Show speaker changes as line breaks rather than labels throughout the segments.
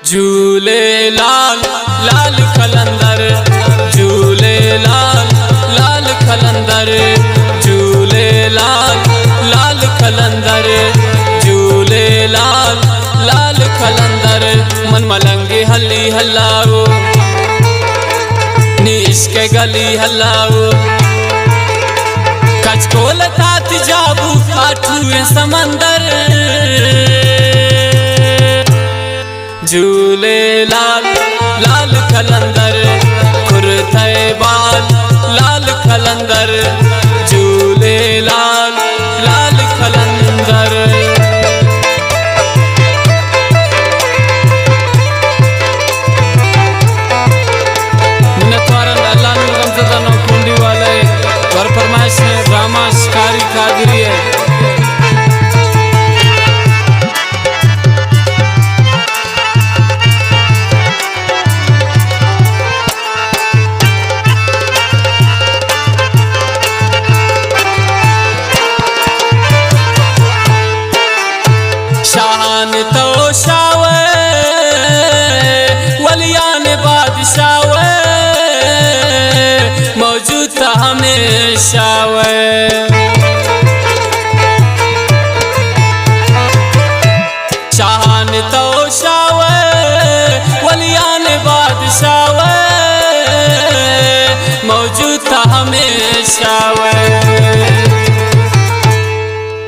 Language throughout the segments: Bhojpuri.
झूले लाल लाल कलंदर, झूले लाल लाल कलंदर, झूले लाल लाल कलंदर, झूले लाल लाल कलंदर। मन मलंगी हल्ली हल्लाओ नीश के गली हल्लाओ, कचकोल तात जाबू आठुए समंदर। झूले लाल लाल कलंदर, कुर्ते बाल लाल कलंदर, झूले लाल लाल कलंदर। कुंडी वाले वर फरमाइश है ड्रामा शिकारी कादरी है। शान तो शावे वलियान बादशावे, मौजूद हमेशा वे। शान तो शावे वलियान बादशावे, मौजूद हमेशा वे।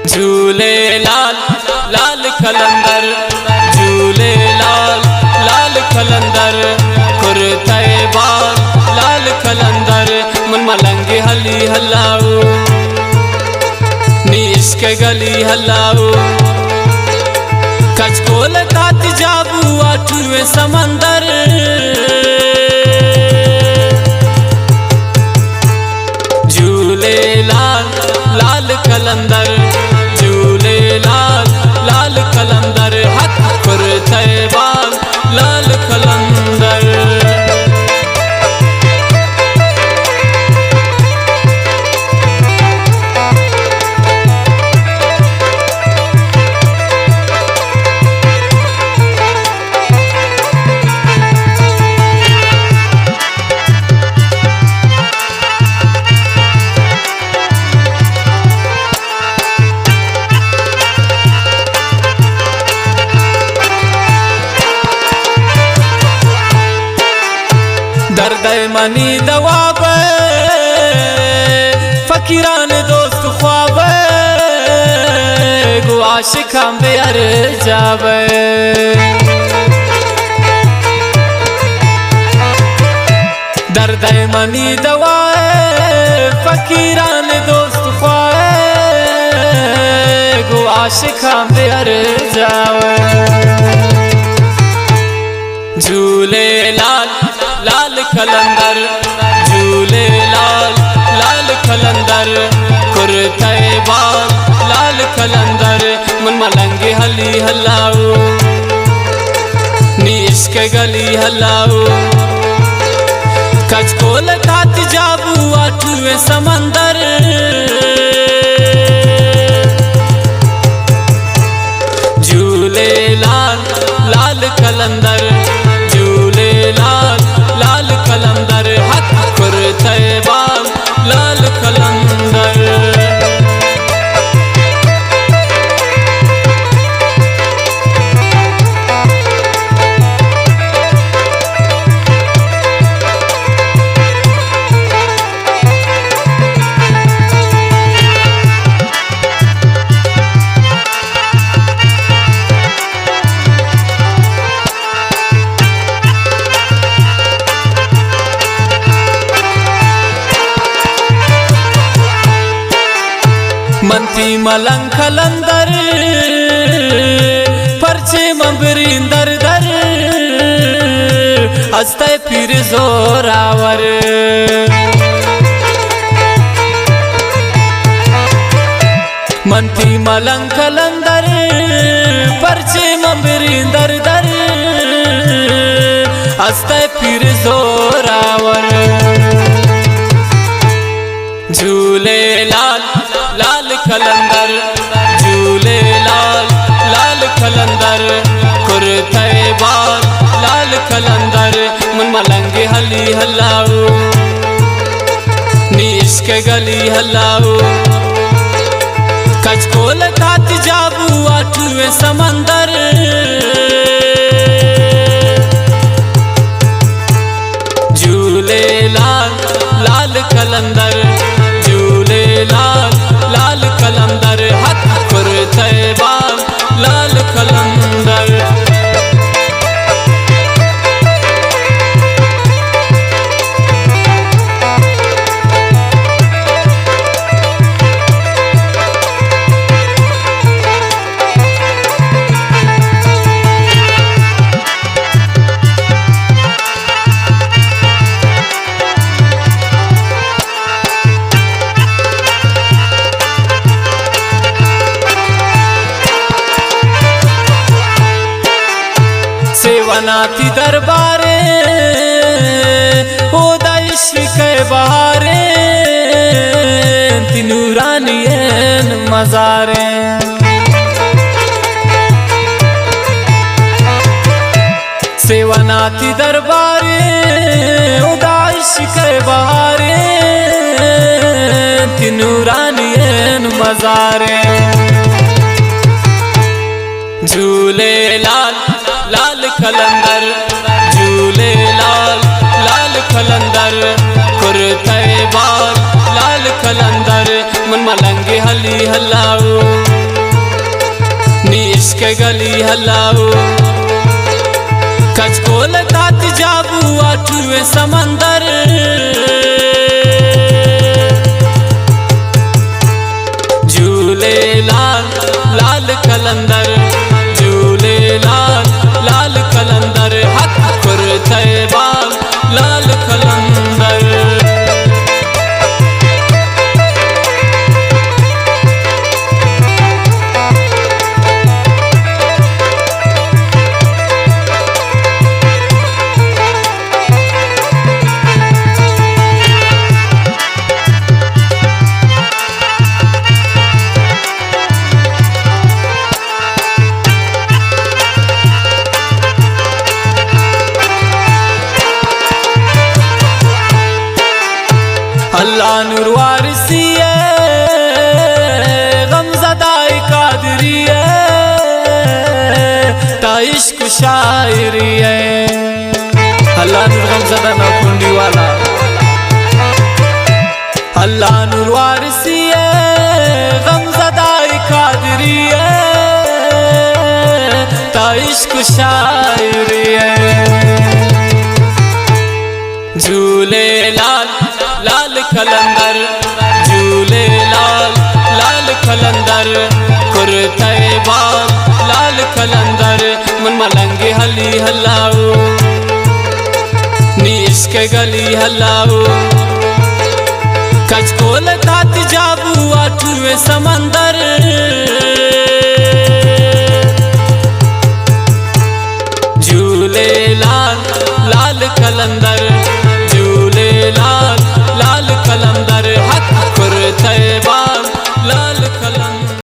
झूले लाल लाल कलंदर, झूले लाल लाल कलंदर, कुर्ते बाल लाल कलंदर। मन मलंगी हली हल्लाओ नीश के गली हल्लाओ, कचकोल तात जाबू आठुए समंदर। झूले लाल लाल कलंदर, झूले लाल लाल कलंदर, हक कुर्ते बाल लाल कलंदर। दर्द मनी दवाब फकीरान दोस्त ख्वाब, गो आशिक हम बेअर जावे। दर्द मनी दवा फकीरान दोस्त ख्वाब, गो आशिक हम बेअर जावे। झूले लाल लाल कलंदर, झूले लाल लाल कलंदर, कुर्ते बाल लाल कलंदर। मन मलंगी हली हल्लाओ नीश के गली हल्लाओ, कचकोल तात जाबू आठुए समंदर। झूले लाल लाल कलंदर, झूले लाल लाल कलंदर, हक कुर्ते बाल लाल कलंदर। मंती मलंग कलंदर, परचे मंबरींदर दर, हस्ते फिर जोरावर। मंती मलंग कलंदर, परचे मंबरींदर दर, हस्ते फिर जोरावर। झूले लाल लाल कलंदर, झूले लाल लाल कलंदर, कुर्ते बाल हलाओ नी इश्क गली हलाओ कचकोल कात जाबू आठवें समंदर झूले लाल लाल कलंदर झूले लाल लाल कलंदर हक कुर्ते बाल लाल कलंदर सेवनाती दरबारे होदा इश्क बहारे तिनूरानियन मजारे सेवनाती दरबारे होदा इश्क बहारे तिनूरानियन मजारे झूले लाल लाल कलंदर झूले लाल लाल कलंदर कुर्ते बाल लाल कलंदर मन मलंगे हली हलाओ नी इश्क गली हलाओ कचकोल कात जाबू आठवें समंदर झूले लाल लाल कलंदर झूले लाल लाल कलंदर हक कुर्ते बाल लाल कलंदर अल्लाह नूर वारिसी गमज़दाई कादरी ता इश्क शायरी अल्लाह नूर गमज़दा नौकुंडी वाला अल्लाह नूर वारिसी गमज़दाई कादरी ता इश्क शायरी झूले लाल लाल कलंदर झूले लाल लाल कलंदर कुर्ते बाल लाल कलंदर मन मलंगे हली हलाओ नी इश्क गली हलाओ कचकोल कात जाबू आठवें समंदर झूले लाल लाल कलंदर